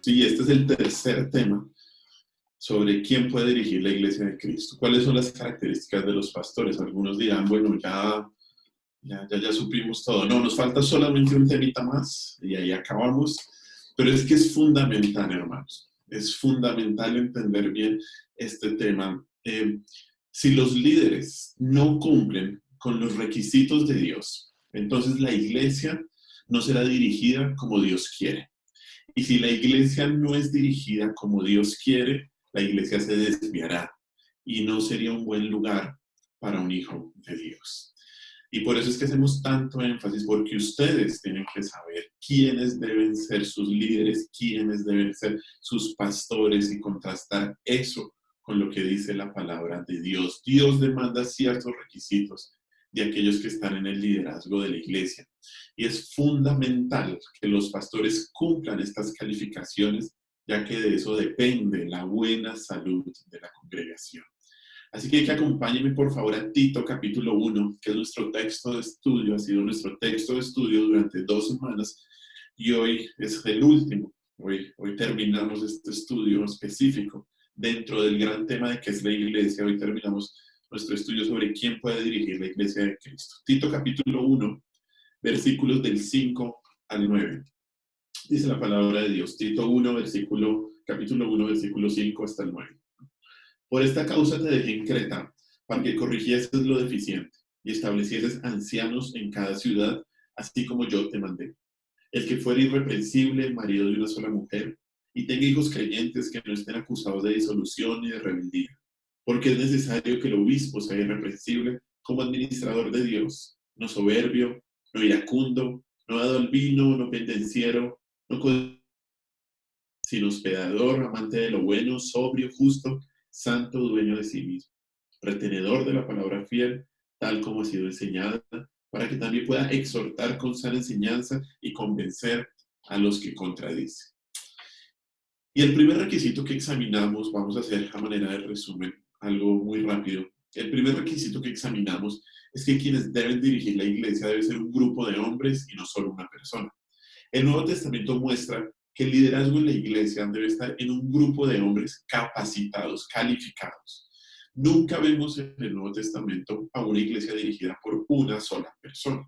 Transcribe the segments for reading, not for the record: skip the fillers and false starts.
Sí, este es el tercer tema sobre quién puede dirigir la Iglesia de Cristo. ¿Cuáles son las características de los pastores? Algunos dirán, bueno, ya supimos todo. No, nos falta solamente un temita más y ahí acabamos. Pero es que es fundamental, hermanos. Es fundamental entender bien este tema. Si los líderes no cumplen con los requisitos de Dios, entonces la Iglesia no será dirigida como Dios quiere. Y si la iglesia no es dirigida como Dios quiere, la iglesia se desviará y no sería un buen lugar para un hijo de Dios. Y por eso es que hacemos tanto énfasis, porque ustedes tienen que saber quiénes deben ser sus líderes, quiénes deben ser sus pastores y contrastar eso con lo que dice la palabra de Dios. Dios demanda ciertos requisitos de aquellos que están en el liderazgo de la iglesia. Y es fundamental que los pastores cumplan estas calificaciones, ya que de eso depende la buena salud de la congregación. Así que acompáñenme por favor a Tito capítulo 1, que es nuestro texto de estudio, ha sido nuestro texto de estudio durante 2 semanas y hoy es el último. Hoy terminamos este estudio específico dentro del gran tema de qué es la iglesia. Hoy terminamos nuestro estudio sobre quién puede dirigir la iglesia de Cristo. Tito capítulo 1, versículos del 5 al 9. Dice la palabra de Dios, Tito 1, capítulo 1, versículo 5 hasta el 9. Por esta causa te dejé en Creta, para que corrigieses lo deficiente y establecieses ancianos en cada ciudad, así como yo te mandé. El que fuera irreprensible, marido de una sola mujer, y tenga hijos creyentes que no estén acusados de disolución ni de rebeldía, porque es necesario que el obispo sea irreprensible como administrador de Dios, no soberbio, no iracundo, no dado al vino, no pendenciero, no sino hospedador, amante de lo bueno, sobrio, justo, santo, dueño de sí mismo, retenedor de la palabra fiel, tal como ha sido enseñada, para que también pueda exhortar con sana enseñanza y convencer a los que contradicen. Y el primer requisito que examinamos, vamos a hacer a manera de resumen, algo muy rápido. El primer requisito que examinamos es que quienes deben dirigir la iglesia debe ser un grupo de hombres y no solo una persona. El Nuevo Testamento muestra que el liderazgo en la iglesia debe estar en un grupo de hombres capacitados, calificados. Nunca vemos en el Nuevo Testamento a una iglesia dirigida por una sola persona.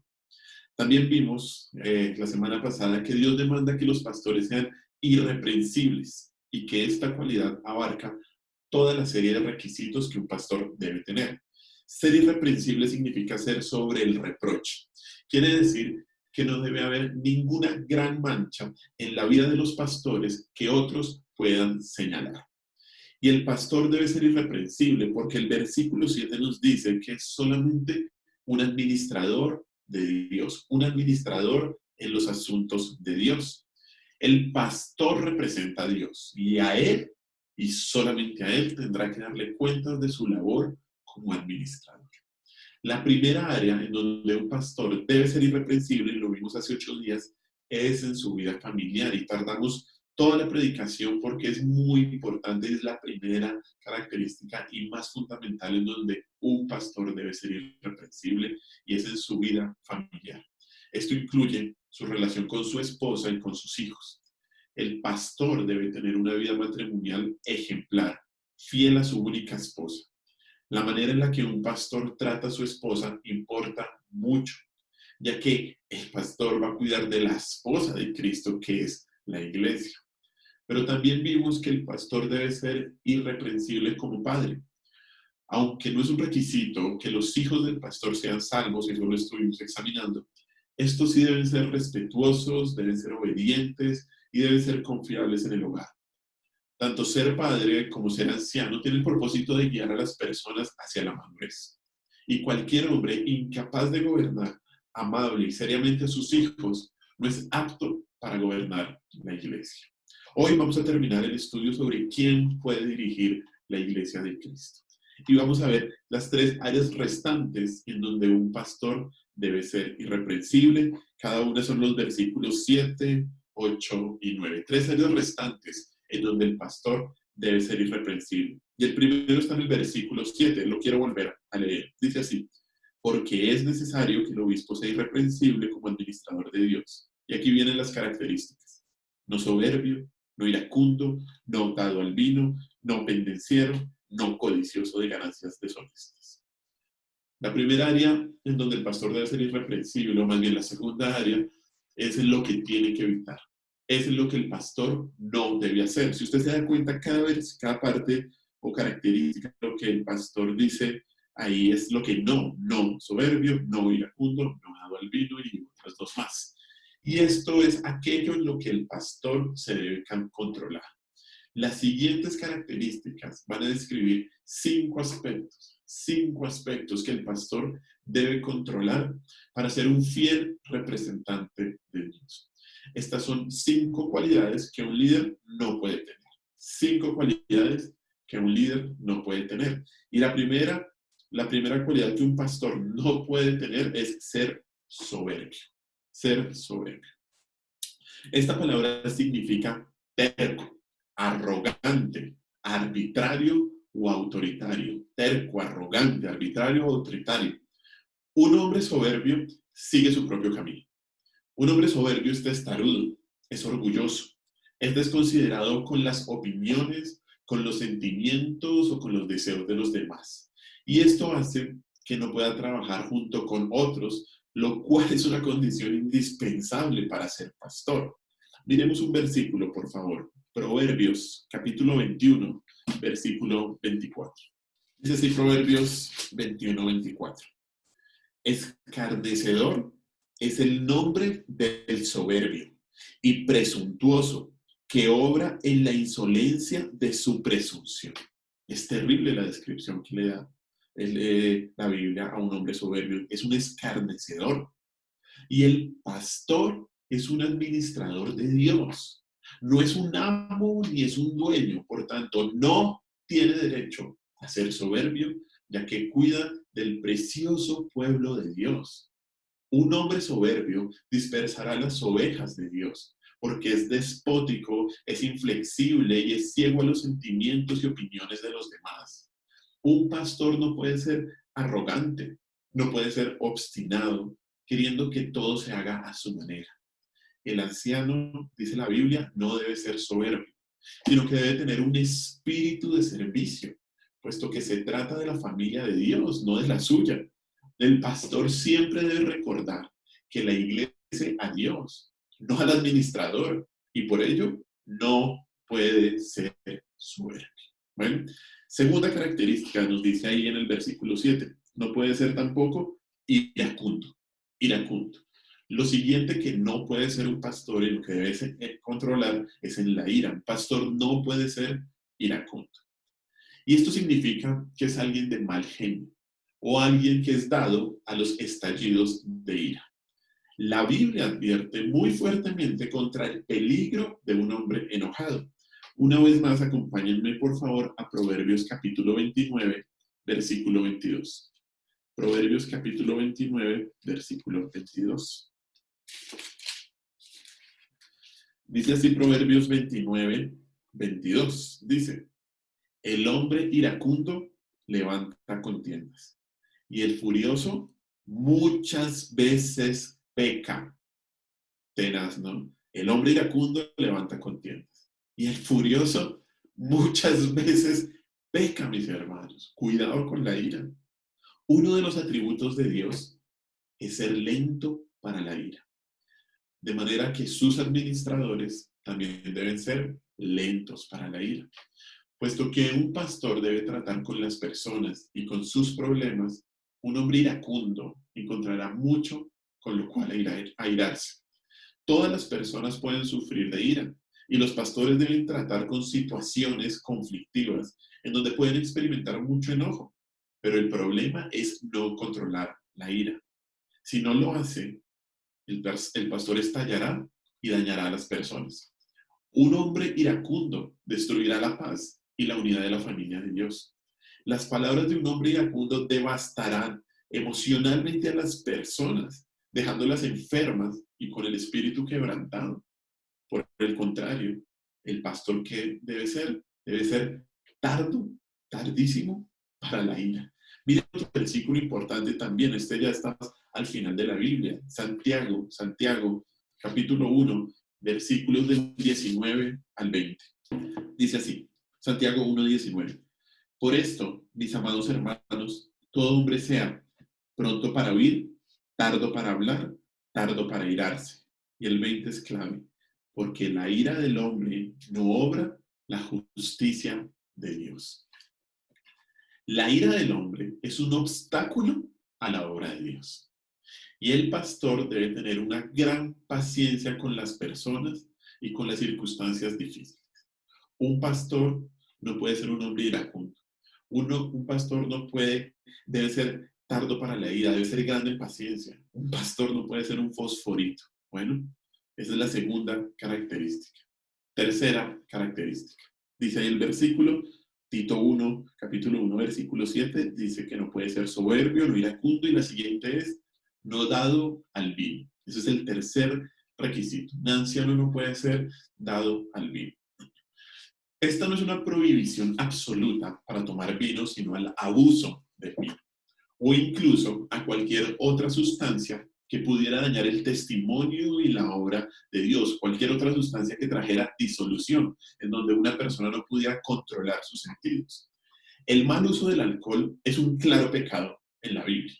También vimos la semana pasada que Dios demanda que los pastores sean irreprensibles y que esta cualidad abarca toda la serie de requisitos que un pastor debe tener. Ser irreprensible significa ser sobre el reproche. Quiere decir que no debe haber ninguna gran mancha en la vida de los pastores que otros puedan señalar. Y el pastor debe ser irreprensible porque el versículo 7 nos dice que es solamente un administrador de Dios, un administrador en los asuntos de Dios. El pastor representa a Dios y a él, y solamente a él, tendrá que darle cuentas de su labor como administrador. La primera área en donde un pastor debe ser irreprensible, y lo vimos hace 8 días, es en su vida familiar. Y tardamos toda la predicación porque es muy importante, es la primera característica y más fundamental en donde un pastor debe ser irreprensible, y es en su vida familiar. Esto incluye su relación con su esposa y con sus hijos. El pastor debe tener una vida matrimonial ejemplar, fiel a su única esposa. La manera en la que un pastor trata a su esposa importa mucho, ya que el pastor va a cuidar de la esposa de Cristo, que es la iglesia. Pero también vimos que el pastor debe ser irreprensible como padre. Aunque no es un requisito que los hijos del pastor sean salvos, y eso lo estuvimos examinando, estos sí deben ser respetuosos, deben ser obedientes y deben ser confiables en el hogar. Tanto ser padre como ser anciano tiene el propósito de guiar a las personas hacia la madurez. Y cualquier hombre incapaz de gobernar amable y seriamente a sus hijos no es apto para gobernar la iglesia. Hoy vamos a terminar el estudio sobre quién puede dirigir la iglesia de Cristo. Y vamos a ver las 3 áreas restantes en donde un pastor debe ser irreprensible. Cada una son los versículos 7, 8 y 9. 3 áreas restantes en donde el pastor debe ser irreprensible. Y el primero está en el versículo 7, lo quiero volver a leer. Dice así: porque es necesario que el obispo sea irreprensible como administrador de Dios. Y aquí vienen las características. No soberbio, no iracundo, no dado al vino, no pendenciero, no codicioso de ganancias deshonestas. La primera área en donde el pastor debe ser irreprensible, o más bien la segunda área, es en lo que tiene que evitar. Es en lo que el pastor no debe hacer. Si usted se da cuenta, cada vez, cada parte o característica de lo que el pastor dice, ahí es lo que no soberbio, no iracundo, no dado al vino y otras dos más. Y esto es aquello en lo que el pastor se debe controlar. Las siguientes características van a describir cinco aspectos que el pastor debe controlar para ser un fiel representante de Dios. Estas son 5 cualidades que un líder no puede tener. 5 cualidades que un líder no puede tener. Y la primera cualidad que un pastor no puede tener es ser soberbio. Ser soberbio. Esta palabra significa terco, arrogante, arbitrario o autoritario. Terco, arrogante, arbitrario o autoritario. Un hombre soberbio sigue su propio camino. Un hombre soberbio es testarudo, es orgulloso, es desconsiderado con las opiniones, con los sentimientos o con los deseos de los demás. Y esto hace que no pueda trabajar junto con otros, lo cual es una condición indispensable para ser pastor. Miremos un versículo, por favor. Proverbios, capítulo 21, versículo 24. Dice así, Proverbios 21, 24. Escarnecedor es el nombre del soberbio y presuntuoso que obra en la insolencia de su presunción. Es terrible la descripción que le da la Biblia a un hombre soberbio. Es un escarnecedor. Y el pastor es un administrador de Dios. No es un amo ni es un dueño. Por tanto, no tiene derecho a ser soberbio, ya que cuida del precioso pueblo de Dios. Un hombre soberbio dispersará las ovejas de Dios, porque es despótico, es inflexible y es ciego a los sentimientos y opiniones de los demás. Un pastor no puede ser arrogante, no puede ser obstinado, queriendo que todo se haga a su manera. El anciano, dice la Biblia, no debe ser soberbio, sino que debe tener un espíritu de servicio, puesto que se trata de la familia de Dios, no de la suya. El pastor siempre debe recordar que la iglesia es a Dios, no al administrador, y por ello no puede ser soberbio. Bueno, segunda característica nos dice ahí en el versículo 7, no puede ser tampoco iracundo, iracundo. Lo siguiente que no puede ser un pastor y lo que debe controlar es en la ira. Un pastor no puede ser iracundo. Y esto significa que es alguien de mal genio o alguien que es dado a los estallidos de ira. La Biblia advierte muy fuertemente contra el peligro de un hombre enojado. Una vez más, acompáñenme por favor a Proverbios capítulo 29, versículo 22. Proverbios capítulo 29, versículo 22. Dice así Proverbios 29, 22. Dice, el hombre iracundo levanta contiendas y el furioso muchas veces peca. Tenaz, ¿no? El hombre iracundo levanta contiendas y el furioso muchas veces peca, mis hermanos. Cuidado con la ira. Uno de los atributos de Dios es ser lento para la ira. De manera que sus administradores también deben ser lentos para la ira. Puesto que un pastor debe tratar con las personas y con sus problemas, un hombre iracundo encontrará mucho con lo cual airarse. Todas las personas pueden sufrir de ira y los pastores deben tratar con situaciones conflictivas en donde pueden experimentar mucho enojo. Pero el problema es no controlar la ira. Si no lo hace, el pastor estallará y dañará a las personas. Un hombre iracundo destruirá la paz y la unidad de la familia de Dios. Las palabras de un hombre iracundo devastarán emocionalmente a las personas, dejándolas enfermas y con el espíritu quebrantado. Por el contrario, el pastor que debe ser tardo, tardísimo para la ira, Mira otro versículo importante también, este ya está al final de la Biblia, Santiago, capítulo 1, versículos del 19 al 20. Dice así, Santiago 1:19. Por esto, mis amados hermanos, todo hombre sea pronto para oír, tardo para hablar, tardo para irarse. Y el 20 es clave, porque la ira del hombre no obra la justicia de Dios. La ira del hombre es un obstáculo a la obra de Dios. Y el pastor debe tener una gran paciencia con las personas y con las circunstancias difíciles. Un pastor no puede ser un hombre iracundo. Un pastor no puede, debe ser tardo para la ira, debe ser grande en paciencia. Un pastor no puede ser un fosforito. Bueno, esa es la segunda característica. Tercera característica. Dice ahí el versículo, Tito 1, capítulo 1, versículo 7, dice que no puede ser soberbio, no iracundo, y la siguiente es no dado al vino. Ese es el tercer requisito. Un anciano no puede ser dado al vino. Esta no es una prohibición absoluta para tomar vino, sino al abuso del vino, o incluso a cualquier otra sustancia que pudiera dañar el testimonio y la obra de Dios, cualquier otra sustancia que trajera disolución, en donde una persona no pudiera controlar sus sentidos. El mal uso del alcohol es un claro pecado en la Biblia.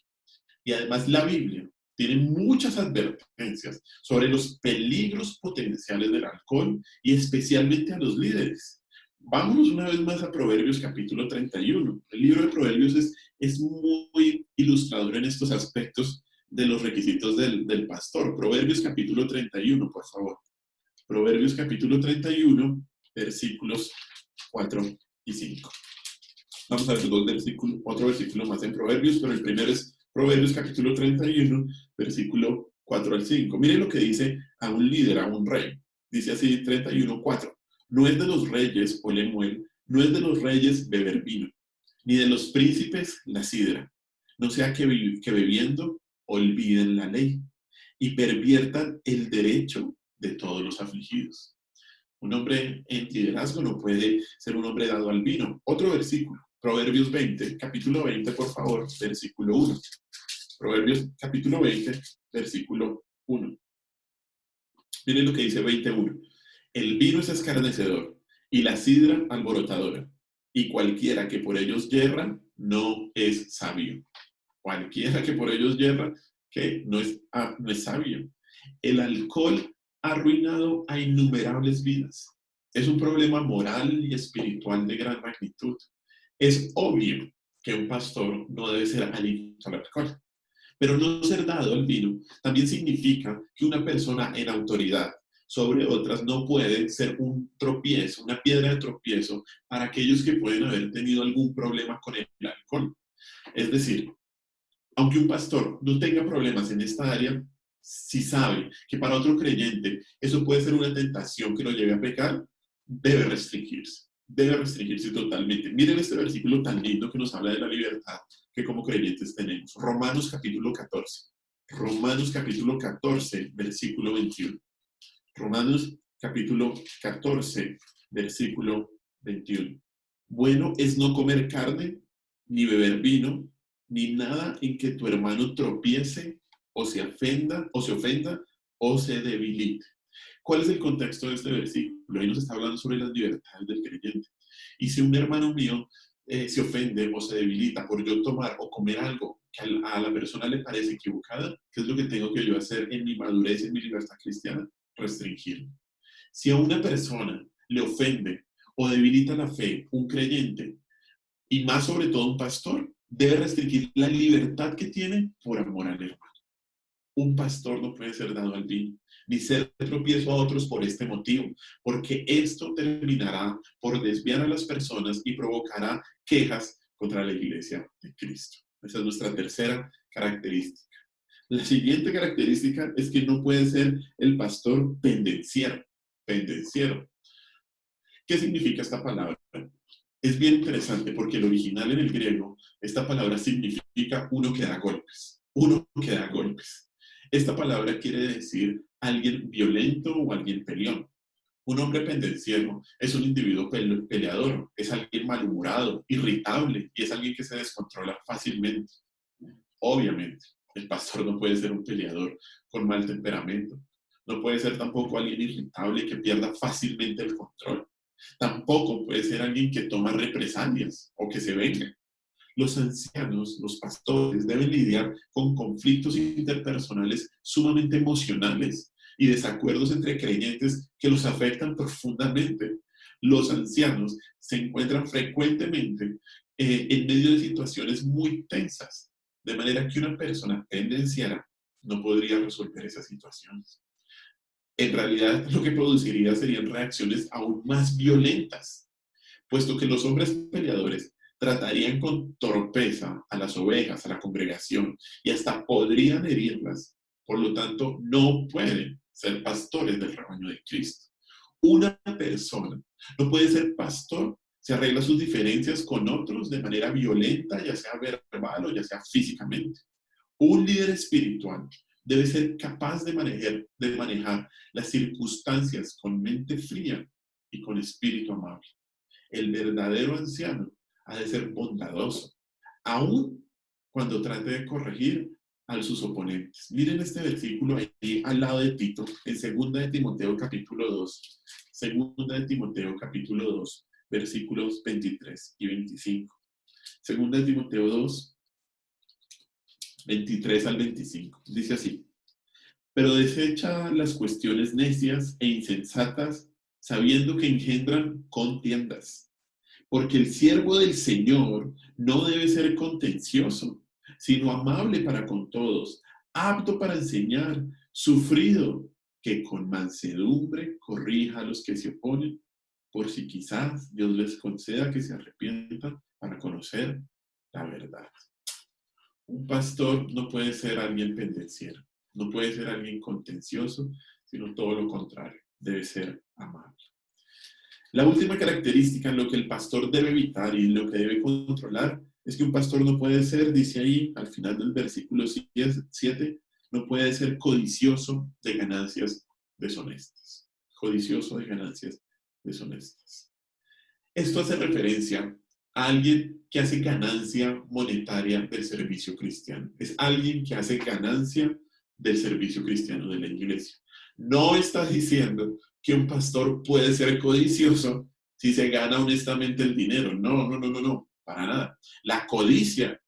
Y además la Biblia tiene muchas advertencias sobre los peligros potenciales del alcohol y especialmente a los líderes. Vámonos una vez más a Proverbios capítulo 31. El libro de Proverbios es muy ilustrador en estos aspectos de los requisitos del pastor. Proverbios capítulo 31, por favor. Proverbios capítulo 31, versículos 4 y 5. Vamos a ver otro versículo más en Proverbios, pero el primero es Proverbios capítulo 31, versículo 4 al 5. Miren lo que dice a un líder, a un rey. Dice así 31:4. No es de los reyes, o Lemuel, no es de los reyes beber vino, ni de los príncipes la sidra. No sea que bebiendo olviden la ley y perviertan el derecho de todos los afligidos. Un hombre en liderazgo no puede ser un hombre dado al vino. Otro versículo, Proverbios 20, capítulo 20, por favor, versículo 1. Proverbios capítulo 20, versículo 1. Miren lo que dice 21. El vino es escarnecedor y la sidra alborotadora, y cualquiera que por ellos yerra no es sabio. Cualquiera que por ellos yerra, que no es sabio. El alcohol ha arruinado a innumerables vidas. Es un problema moral y espiritual de gran magnitud. Es obvio que un pastor no debe ser adicto al alcohol, pero no ser dado al vino también significa que una persona en autoridad sobre otras no puede ser un tropiezo, una piedra de tropiezo para aquellos que pueden haber tenido algún problema con el alcohol. Es decir, aunque un pastor no tenga problemas en esta área, si sabe que para otro creyente eso puede ser una tentación que lo lleve a pecar, debe restringirse totalmente. Miren este versículo tan lindo que nos habla de la libertad que como creyentes tenemos. Romanos capítulo 14. Romanos capítulo 14, versículo 21. Romanos capítulo 14, versículo 21. Bueno es no comer carne, ni beber vino, ni nada en que tu hermano tropiece o se ofenda o se debilite. ¿Cuál es el contexto de este versículo? Ahí nos está hablando sobre las libertades del creyente. Y si un hermano mío se ofende o se debilita por yo tomar o comer algo que a la persona le parece equivocada, ¿qué es lo que tengo que yo hacer en mi madurez, en mi libertad cristiana? Restringirlo. Si a una persona le ofende o debilita la fe, un creyente, y más sobre todo un pastor, debe restringir la libertad que tiene por amor al hermano. Un pastor no puede ser dado al vino, ni ser tropiezo a otros por este motivo, porque esto terminará por desviar a las personas y provocará quejas contra la iglesia de Cristo. Esa es nuestra tercera característica. La siguiente característica es que no puede ser el pastor pendenciero. Pendenciero. ¿Qué significa esta palabra? Es bien interesante porque el original en el griego, esta palabra significa uno que da golpes. Uno que da golpes. Esta palabra quiere decir alguien violento o alguien peleón. Un hombre pendenciero es un individuo peleador, es alguien malhumorado, irritable y es alguien que se descontrola fácilmente. Obviamente, el pastor no puede ser un peleador con mal temperamento. No puede ser tampoco alguien irritable que pierda fácilmente el control. Tampoco puede ser alguien que toma represalias o que se venga. Los ancianos, los pastores, deben lidiar con conflictos interpersonales sumamente emocionales y desacuerdos entre creyentes que los afectan profundamente. Los ancianos se encuentran frecuentemente en medio de situaciones muy tensas, de manera que una persona tendenciera no podría resolver esas situaciones. En realidad, lo que produciría serían reacciones aún más violentas, puesto que los hombres peleadores tratarían con torpeza a las ovejas, a la congregación, y hasta podrían herirlas. Por lo tanto, no pueden ser pastores del rebaño de Cristo. Una persona no puede ser pastor si arregla sus diferencias con otros de manera violenta, ya sea verbal o ya sea físicamente. Un líder espiritual debe ser capaz de manejar las circunstancias con mente fría y con espíritu amable. El verdadero anciano ha de ser bondadoso, aun cuando trate de corregir a sus oponentes. Miren este versículo ahí al lado de Tito, en 2 de Timoteo capítulo 2. 2 de Timoteo capítulo 2, versículos 23 y 25. 2 de Timoteo 2, 23 al 25. Dice así: pero desecha las cuestiones necias e insensatas, sabiendo que engendran contiendas. Porque el siervo del Señor no debe ser contencioso, sino amable para con todos, apto para enseñar, sufrido, que con mansedumbre corrija a los que se oponen, por si quizás Dios les conceda que se arrepientan para conocer la verdad. Un pastor no puede ser alguien pendenciero, no puede ser alguien contencioso, sino todo lo contrario, debe ser amable. La última característica en lo que el pastor debe evitar y en lo que debe controlar es que un pastor no puede ser, dice ahí al final del versículo 7, no puede ser codicioso de ganancias deshonestas. Codicioso de ganancias deshonestas. Esto hace referencia a alguien que hace ganancia monetaria del servicio cristiano. Es alguien que hace ganancia del servicio cristiano de la iglesia. No está diciendo que un pastor puede ser codicioso si se gana honestamente el dinero. No, para nada. La codicia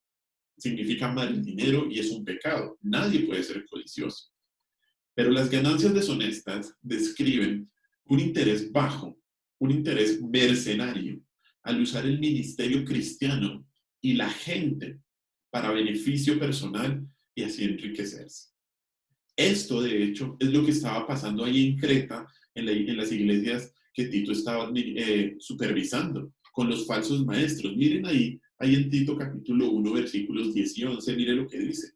significa amar el dinero y es un pecado. Nadie puede ser codicioso. Pero las ganancias deshonestas describen un interés bajo, un interés mercenario, al usar el ministerio cristiano y la gente para beneficio personal y así enriquecerse. Esto, de hecho, es lo que estaba pasando ahí en Creta, en las iglesias que Tito estaba supervisando, con los falsos maestros. Miren ahí en Tito capítulo 1, versículos 10 y 11, miren lo que dice.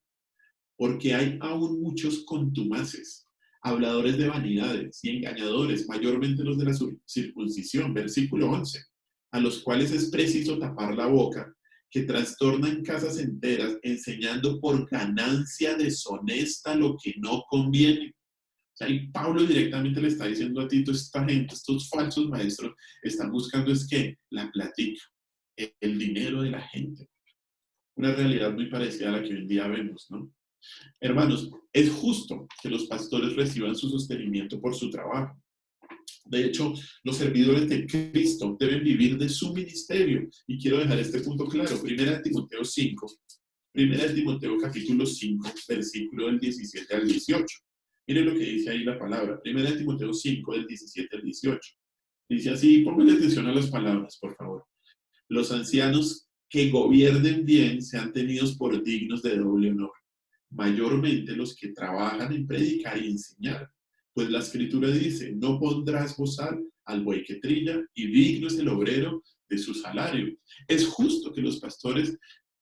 Porque hay aún muchos contumaces, habladores de vanidades y engañadores, mayormente los de la circuncisión, versículo 11, a los cuales es preciso tapar la boca, que trastornan casas enteras, enseñando por ganancia deshonesta lo que no conviene. O sea, y Pablo directamente le está diciendo a Tito, esta gente, estos falsos maestros, están buscando es que la platica, el dinero de la gente. Una realidad muy parecida a la que hoy en día vemos, ¿no? Hermanos, es justo que los pastores reciban su sostenimiento por su trabajo. De hecho, los servidores de Cristo deben vivir de su ministerio. Y quiero dejar este punto claro. Primera de Timoteo 5. Primera de Timoteo capítulo 5, versículo del 17 al 18. Miren lo que dice ahí la palabra. Primera de Timoteo 5, del 17 al 18. Dice así, pónganle atención a las palabras, por favor. Los ancianos que gobiernen bien sean tenidos por dignos de doble honor, mayormente los que trabajan en predicar y enseñar. Pues la escritura dice, no pondrás bozal al buey que trilla, y digno es el obrero de su salario. Es justo que los pastores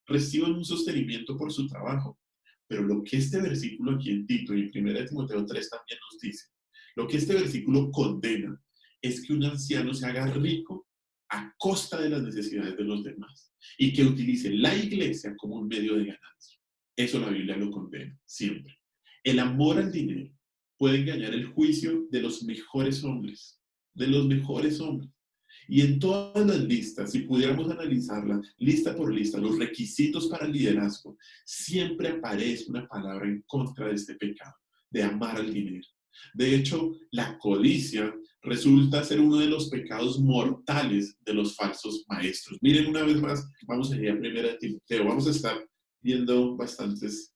reciban un sostenimiento por su trabajo, pero lo que este versículo aquí en Tito y en 1 Timoteo 3 también nos dice, lo que este versículo condena es que un anciano se haga rico a costa de las necesidades de los demás y que utilice la iglesia como un medio de ganancia. Eso la Biblia lo condena, siempre. El amor al dinero puede engañar el juicio de los mejores hombres, de los mejores hombres. Y en todas las listas, si pudiéramos analizarlas, lista por lista, los requisitos para el liderazgo, siempre aparece una palabra en contra de este pecado, de amar al dinero. De hecho, la codicia resulta ser uno de los pecados mortales de los falsos maestros. Miren una vez más, vamos a ir a Primera de Timoteo. Vamos a estar viendo bastantes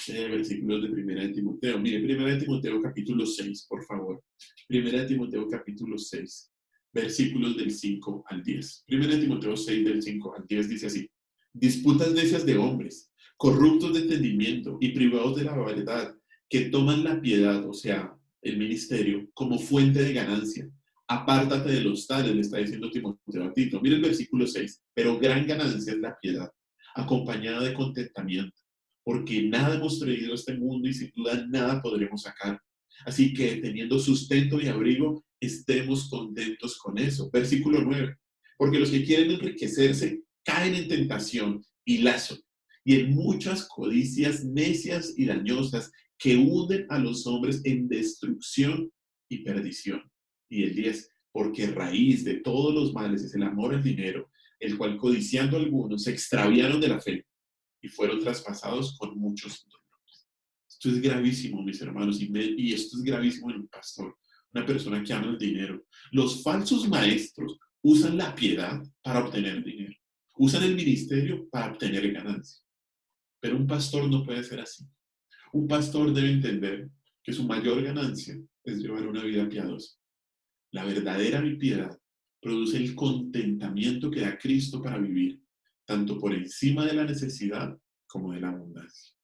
versículos de Primera de Timoteo. Mire, Primera de Timoteo capítulo 6, por favor. Primera de Timoteo capítulo 6, versículos del 5 al 10. Primera de Timoteo 6, del 5 al 10 dice así: disputas necias de hombres, corruptos de entendimiento y privados de la verdad, que toman la piedad, o sea, el ministerio, como fuente de ganancia. Apártate de los tales, le está diciendo Timoteo a Tito. Mira el versículo 6. Pero gran ganancia es la piedad, acompañada de contentamiento, porque nada hemos traído a este mundo y sin duda nada podremos sacar. Así que teniendo sustento y abrigo, estemos contentos con eso. Versículo 9. Porque los que quieren enriquecerse caen en tentación y lazo, y en muchas codicias necias y dañosas que hunden a los hombres en destrucción y perdición. Y el 10, porque raíz de todos los males es el amor al dinero, el cual codiciando algunos se extraviaron de la fe y fueron traspasados con muchos dolores. Esto es gravísimo, mis hermanos, y esto es gravísimo en un pastor, una persona que ama el dinero. Los falsos maestros usan la piedad para obtener dinero, usan el ministerio para obtener ganancia. Pero un pastor no puede ser así. Un pastor debe entender que su mayor ganancia es llevar una vida piadosa. La verdadera piedad produce el contentamiento que da Cristo para vivir, tanto por encima de la necesidad como de la abundancia.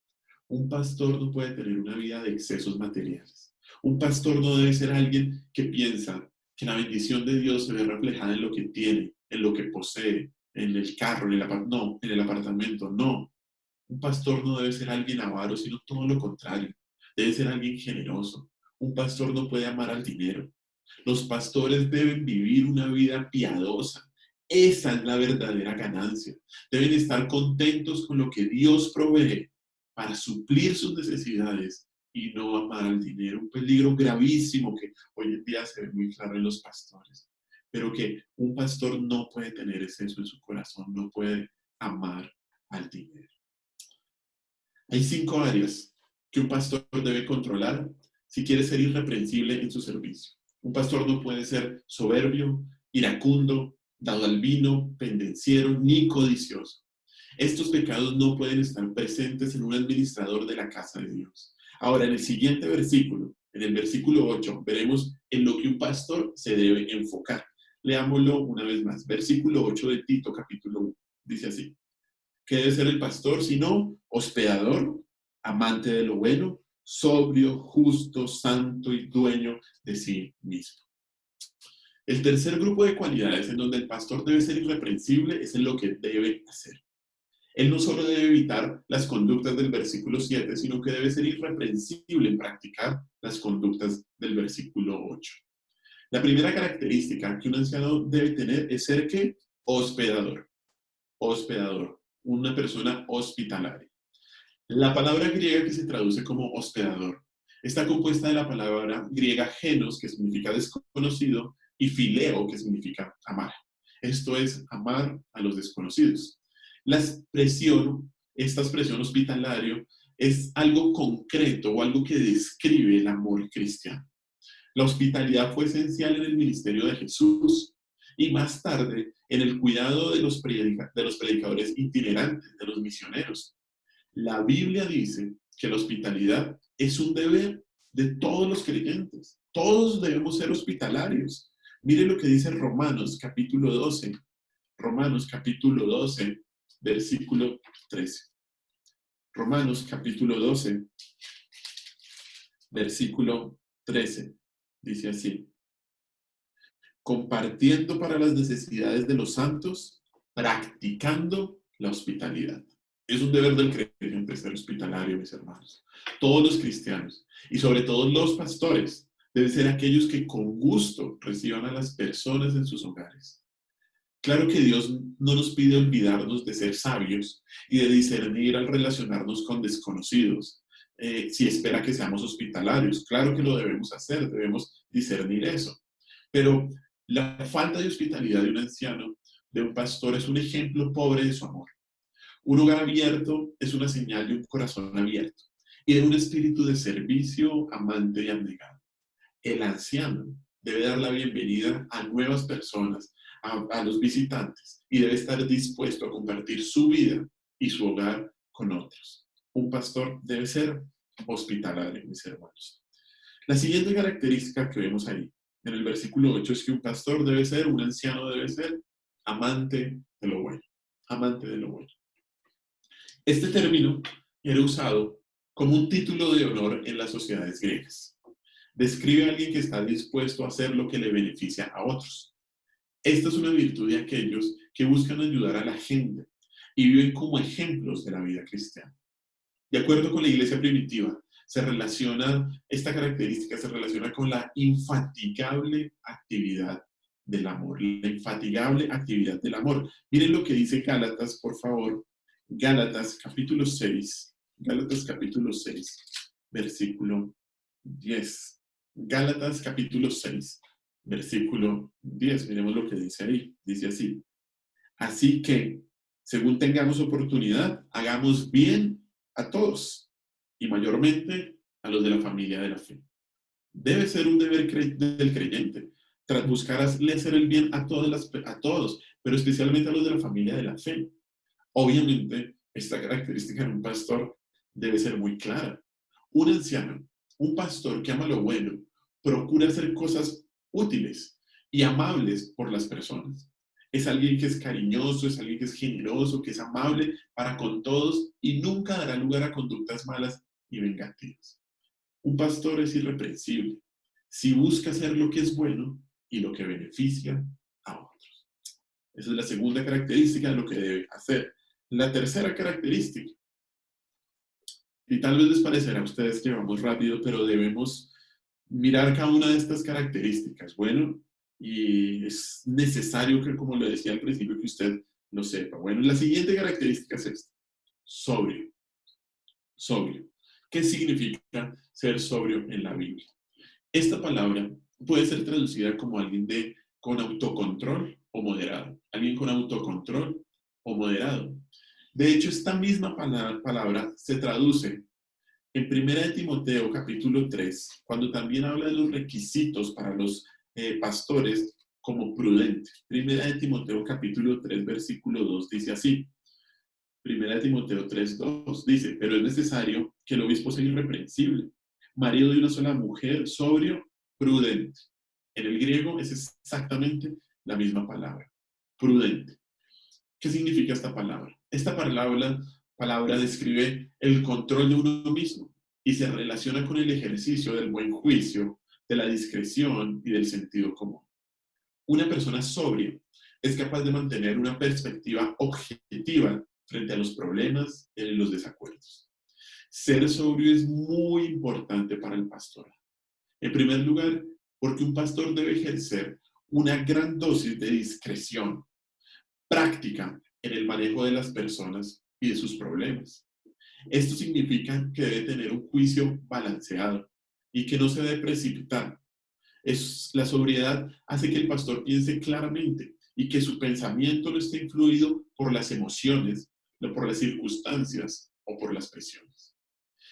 Un pastor no puede tener una vida de excesos materiales. Un pastor no debe ser alguien que piensa que la bendición de Dios se ve reflejada en lo que tiene, en lo que posee, en el carro, en el apartamento, no. Un pastor no debe ser alguien avaro, sino todo lo contrario. Debe ser alguien generoso. Un pastor no puede amar al dinero. Los pastores deben vivir una vida piadosa. Esa es la verdadera ganancia. Deben estar contentos con lo que Dios provee para suplir sus necesidades y no amar al dinero. Un peligro gravísimo que hoy en día se ve muy claro en los pastores. Pero que un pastor no puede tener eso en su corazón, no puede amar al dinero. Hay 5 áreas que un pastor debe controlar si quiere ser irreprensible en su servicio. Un pastor no puede ser soberbio, iracundo, dado al vino, pendenciero, ni codicioso. Estos pecados no pueden estar presentes en un administrador de la casa de Dios. Ahora, en el siguiente versículo, en el versículo 8, veremos en lo que un pastor se debe enfocar. Leámoslo una vez más. Versículo 8 de Tito, capítulo 1. Dice así: ¿qué debe ser el pastor sino hospedador, amante de lo bueno, sobrio, justo, santo y dueño de sí mismo? El tercer grupo de cualidades en donde el pastor debe ser irreprensible es en lo que debe hacer. Él no solo debe evitar las conductas del versículo 7, sino que debe ser irreprensible en practicar las conductas del versículo 8. La primera característica que un anciano debe tener es ser ¿qué? Hospedador. Hospedador, una persona hospitalaria. La palabra griega que se traduce como hospedador está compuesta de la palabra griega genos, que significa desconocido, y fileo, que significa amar. Esto es amar a los desconocidos. Esta expresión hospitalario es algo concreto o algo que describe el amor cristiano. La hospitalidad fue esencial en el ministerio de Jesús y más tarde en el cuidado de los predicadores itinerantes, de los misioneros. La Biblia dice que la hospitalidad es un deber de todos los creyentes. Todos debemos ser hospitalarios. Mire lo que dice Romanos capítulo 12. Romanos capítulo 12, versículo 13. Romanos capítulo 12, versículo 13. Dice así: compartiendo para las necesidades de los santos, practicando la hospitalidad. Es un deber del creyente ser hospitalario, mis hermanos. Todos los cristianos, y sobre todo los pastores, deben ser aquellos que con gusto reciban a las personas en sus hogares. Claro que Dios no nos pide olvidarnos de ser sabios y de discernir al relacionarnos con desconocidos. Si espera que seamos hospitalarios, claro que lo debemos hacer, debemos discernir eso. Pero La falta de hospitalidad de un anciano, de un pastor, es un ejemplo pobre de su amor. Un hogar abierto es una señal de un corazón abierto y de un espíritu de servicio, amante y abnegado. El anciano debe dar la bienvenida a nuevas personas, a los visitantes, y debe estar dispuesto a compartir su vida y su hogar con otros. Un pastor debe ser hospitalario, mis hermanos. La siguiente característica que vemos ahí, en el versículo 8, es que un pastor debe ser, un anciano debe ser, amante de lo bueno. Amante de lo bueno. Este término era usado como un título de honor en las sociedades griegas. Describe a alguien que está dispuesto a hacer lo que le beneficia a otros. Esta es una virtud de aquellos que buscan ayudar a la gente y viven como ejemplos de la vida cristiana. De acuerdo con la iglesia primitiva, esta característica se relaciona con la infatigable actividad del amor. La infatigable actividad del amor. Miren lo que dice Gálatas, por favor. Gálatas capítulo 6. Gálatas capítulo 6, versículo 10. Gálatas capítulo 6, versículo 10. Miremos lo que dice ahí. Dice así. Así que, según tengamos oportunidad, hagamos bien a todos y mayormente a los de la familia de la fe. Debe ser un deber del creyente tras buscar hacer el bien a todos, pero especialmente a los de la familia de la fe. Obviamente, esta característica en un pastor debe ser muy clara. Un anciano, un pastor que ama lo bueno, procura hacer cosas útiles y amables por las personas. Es alguien que es cariñoso, es alguien que es generoso, que es amable para con todos y nunca dará lugar a conductas malas y vengativas. Un pastor es irreprensible si busca hacer lo que es bueno y lo que beneficia a otros. Esa es la segunda característica de lo que debe hacer. La tercera característica, y tal vez les parecerá a ustedes que vamos rápido, pero debemos mirar cada una de estas características. Bueno, y es necesario que, como lo decía al principio, que usted lo sepa. Bueno, la siguiente característica es esta: sobrio. Sobrio. ¿Qué significa ser sobrio en la Biblia? Esta palabra puede ser traducida como alguien con autocontrol o moderado. Alguien con autocontrol o moderado. De hecho, esta misma palabra se traduce en Primera de Timoteo capítulo 3, cuando también habla de los requisitos para los pastores como prudente. Primera de Timoteo capítulo 3, versículo 2 dice así. Primera de Timoteo 3, 2 dice, pero es necesario que el obispo sea irreprensible, marido de una sola mujer, sobrio, prudente. En el griego es exactamente la misma palabra, prudente. ¿Qué significa esta palabra? Esta palabra describe el control de uno mismo y se relaciona con el ejercicio del buen juicio, de la discreción y del sentido común. Una persona sobria es capaz de mantener una perspectiva objetiva frente a los problemas y los desacuerdos. Ser sobrio es muy importante para el pastor. En primer lugar, porque un pastor debe ejercer una gran dosis de discreción, práctica en el manejo de las personas y de sus problemas. Esto significa que debe tener un juicio balanceado y que no se debe precipitar. La sobriedad hace que el pastor piense claramente y que su pensamiento no esté influido por las emociones, no por las circunstancias o por las presiones.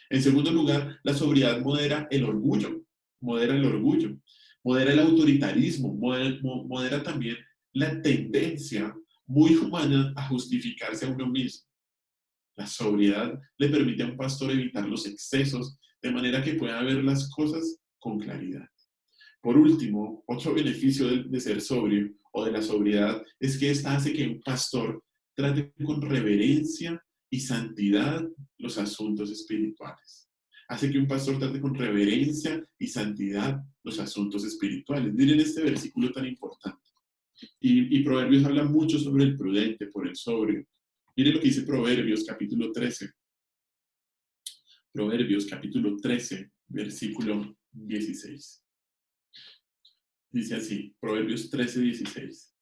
En segundo lugar, la sobriedad modera el orgullo, modera el autoritarismo, modera también la tendencia muy humana a justificarse a uno mismo. La sobriedad le permite a un pastor evitar los excesos de manera que pueda ver las cosas con claridad. Por último, otro beneficio de ser sobrio o de la sobriedad es que esta hace que un pastor trate con reverencia y santidad los asuntos espirituales. Hace que un pastor trate con reverencia y santidad los asuntos espirituales. Miren este versículo tan importante. Y Proverbios habla mucho sobre el prudente, por el sobrio. Miren lo que dice Proverbios capítulo 13. Proverbios capítulo 13, versículo 16. Dice así, Proverbios 13, 16.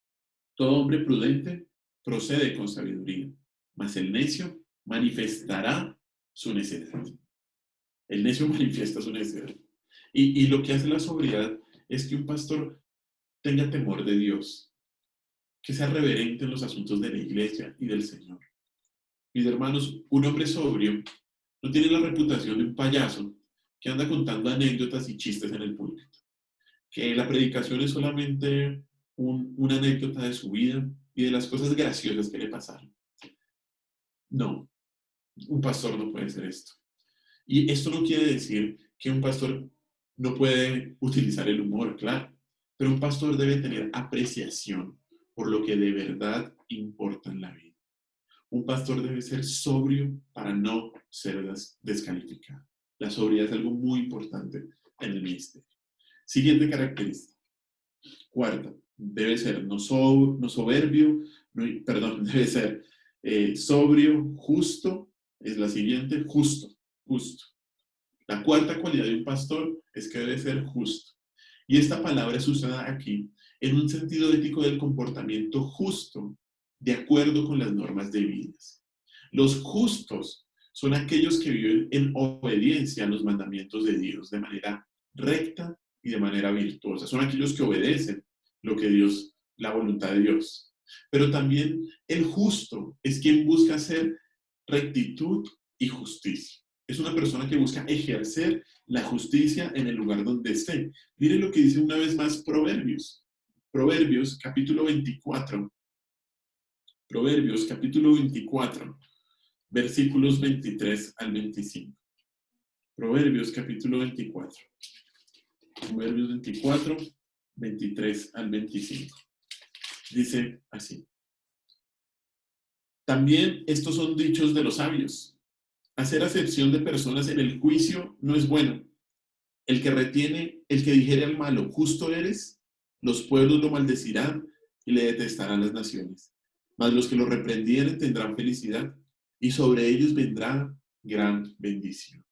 Todo hombre prudente procede con sabiduría, mas el necio manifestará su necedad. El necio manifiesta su necedad. Y lo que hace la sobriedad es que un pastor tenga temor de Dios, que sea reverente en los asuntos de la iglesia y del Señor. Mis hermanos, un hombre sobrio no tiene la reputación de un payaso que anda contando anécdotas y chistes en el púlpito, que la predicación es solamente una anécdota de su vida y de las cosas graciosas que le pasaron. No, un pastor no puede ser esto. Y esto no quiere decir que un pastor no puede utilizar el humor, claro, pero un pastor debe tener apreciación por lo que de verdad importa en la vida. Un pastor debe ser sobrio para no ser descalificado. La sobriedad es algo muy importante en el ministerio. Siguiente característica. Cuarta, debe ser no soberbio, debe ser sobrio, justo, es la siguiente, justo. La cuarta cualidad de un pastor es que debe ser justo. Y esta palabra es usada aquí en un sentido ético del comportamiento justo, de acuerdo con las normas debidas. Los justos son aquellos que viven en obediencia a los mandamientos de Dios de manera recta y de manera virtuosa. Son aquellos que obedecen lo que Dios, la voluntad de Dios. Pero también el justo es quien busca hacer rectitud y justicia. Es una persona que busca ejercer la justicia en el lugar donde esté. Mire lo que dice una vez más Proverbios. Proverbios capítulo 24. Proverbios capítulo 24, versículos 23 al 25. Proverbios capítulo 24. Proverbios 24, 23 al 25. Dice así. También estos son dichos de los sabios. Hacer acepción de personas en el juicio no es bueno. El que dijere al malo, justo eres, los pueblos lo maldecirán y le detestarán las naciones. Mas los que lo reprendieren tendrán felicidad y sobre ellos vendrá gran bendición.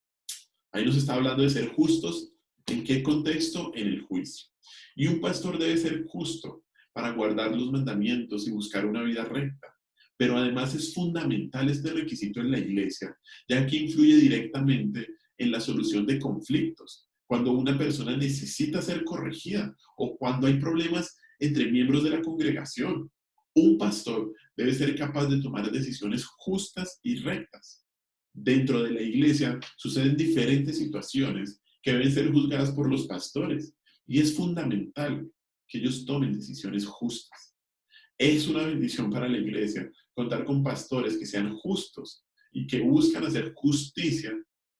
Ahí nos está hablando de ser justos. ¿En qué contexto? En el juicio. Y un pastor debe ser justo para guardar los mandamientos y buscar una vida recta. Pero además es fundamental este requisito en la iglesia, ya que influye directamente en la solución de conflictos. Cuando una persona necesita ser corregida o cuando hay problemas entre miembros de la congregación, un pastor debe ser capaz de tomar decisiones justas y rectas. Dentro de la iglesia suceden diferentes situaciones que deben ser juzgadas por los pastores y es fundamental que ellos tomen decisiones justas. Es una bendición para la iglesia contar con pastores que sean justos y que buscan hacer justicia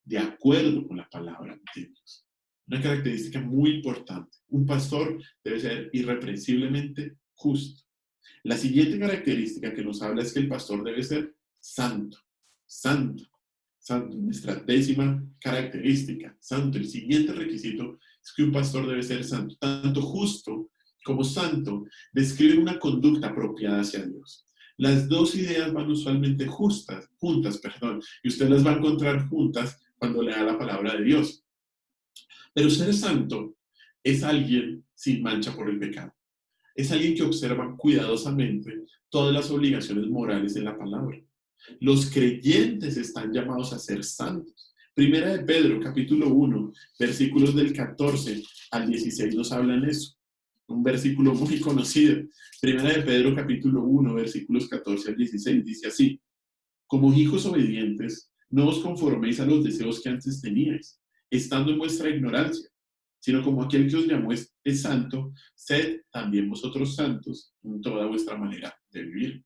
de acuerdo con la palabra de Dios. Una característica muy importante. Un pastor debe ser irreprensiblemente justo. La siguiente característica que nos habla es que el pastor debe ser santo. Santo. Santo. Nuestra décima característica. Santo. El siguiente requisito es que un pastor debe ser santo. Tanto justo como santo describen una conducta apropiada hacia Dios. Las dos ideas van usualmente juntas, y usted las va a encontrar juntas cuando lea la palabra de Dios. Pero ser santo es alguien sin mancha por el pecado. Es alguien que observa cuidadosamente todas las obligaciones morales en la palabra. Los creyentes están llamados a ser santos. Primera de Pedro, capítulo 1, versículos del 14 al 16 nos hablan eso. Un versículo muy conocido. Primera de Pedro, capítulo 1, versículos 14 al 16, dice así: como hijos obedientes, no os conforméis a los deseos que antes teníais, estando en vuestra ignorancia, sino como aquel que os llamó es santo, sed también vosotros santos en toda vuestra manera de vivir.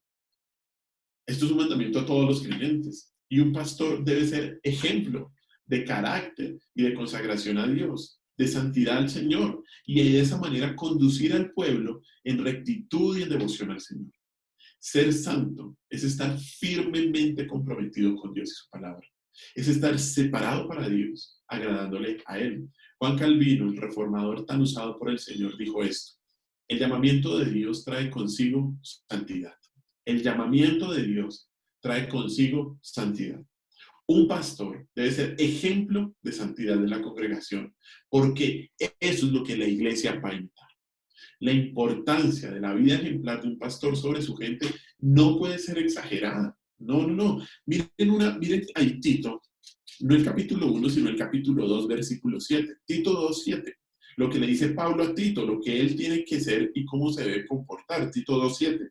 Esto es un mandamiento a todos los creyentes. Y un pastor debe ser ejemplo de carácter y de consagración a Dios, de santidad al Señor, y de esa manera conducir al pueblo en rectitud y en devoción al Señor. Ser santo es estar firmemente comprometido con Dios y su palabra. Es estar separado para Dios, agradándole a Él. Juan Calvino, el reformador tan usado por el Señor, dijo esto: el llamamiento de Dios trae consigo santidad. El llamamiento de Dios trae consigo santidad. Un pastor debe ser ejemplo de santidad de la congregación, porque eso es lo que la iglesia va a imitar. La importancia de la vida ejemplar de un pastor sobre su gente no puede ser exagerada. No. Miren ahí Tito, no el capítulo 1, sino el capítulo 2, versículo 7. Tito 2, 7. Lo que le dice Pablo a Tito, lo que él tiene que ser y cómo se debe comportar. Tito 2:7.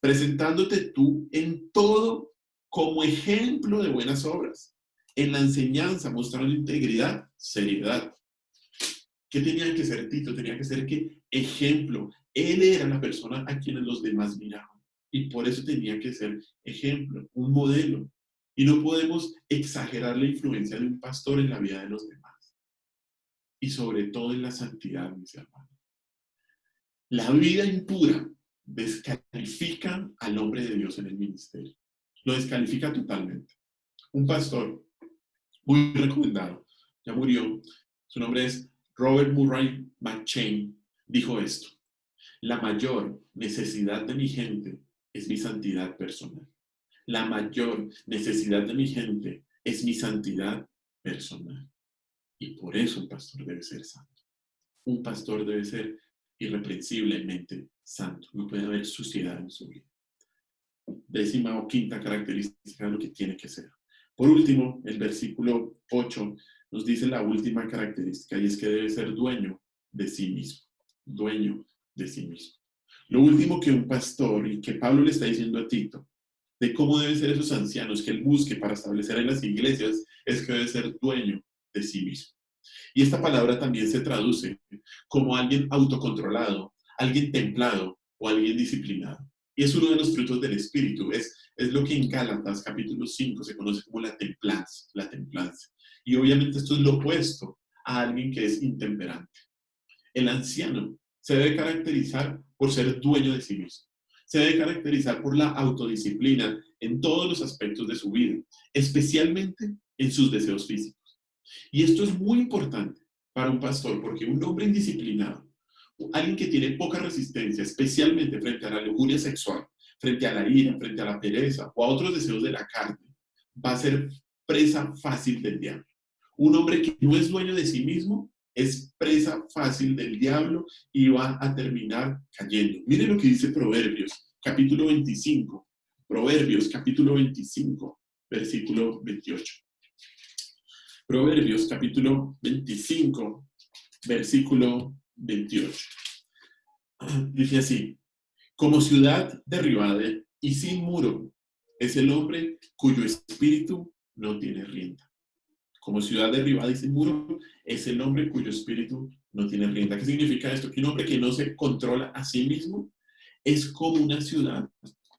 Presentándote tú en todo como ejemplo de buenas obras, en la enseñanza, mostrando integridad, seriedad. ¿Qué tenía que ser Tito? Tenía que ser ¿qué? Ejemplo. Él era la persona a quien los demás miraban. Y por eso tenía que ser ejemplo, un modelo. Y no podemos exagerar la influencia de un pastor en la vida de los demás. Y sobre todo en la santidad, mis hermanos. La vida impura descalifica al hombre de Dios en el ministerio. Lo descalifica totalmente. Un pastor muy recomendado, ya murió, su nombre es Robert Murray McCheyne, dijo esto: la mayor necesidad de mi gente es mi santidad personal. La mayor necesidad de mi gente es mi santidad personal. Y por eso un pastor debe ser santo. Un pastor debe ser irreprensiblemente santo. No puede haber suciedad en su vida. 15ª característica de lo que tiene que ser. Por último, el versículo 8 nos dice la última característica, y es que debe ser dueño de sí mismo. Dueño de sí mismo. Lo último que un pastor, y que Pablo le está diciendo a Tito, de cómo deben ser esos ancianos que él busque para establecer en las iglesias, es que debe ser dueño de sí mismo. Y esta palabra también se traduce como alguien autocontrolado, alguien templado o alguien disciplinado. Y es uno de los frutos del Espíritu. Es lo que en Gálatas capítulo 5 se conoce como la templanza. La templanza. Y obviamente esto es lo opuesto a alguien que es intemperante. El anciano se debe caracterizar por ser dueño de sí mismo. Se debe caracterizar por la autodisciplina en todos los aspectos de su vida, especialmente en sus deseos físicos. Y esto es muy importante para un pastor, porque un hombre indisciplinado, alguien que tiene poca resistencia, especialmente frente a la lujuria sexual, frente a la ira, frente a la pereza o a otros deseos de la carne, va a ser presa fácil del diablo. Un hombre que no es dueño de sí mismo es presa fácil del diablo y va a terminar cayendo. Miren lo que dice Proverbios, capítulo 25. Proverbios, capítulo 25, versículo 28. Proverbios, capítulo 25, versículo 28. Dice así: como ciudad derribada y sin muro es el hombre cuyo espíritu no tiene rienda. Como ciudad derribada y sin muro es el hombre cuyo espíritu no tiene rienda. ¿Qué significa esto? Que un hombre que no se controla a sí mismo es como una ciudad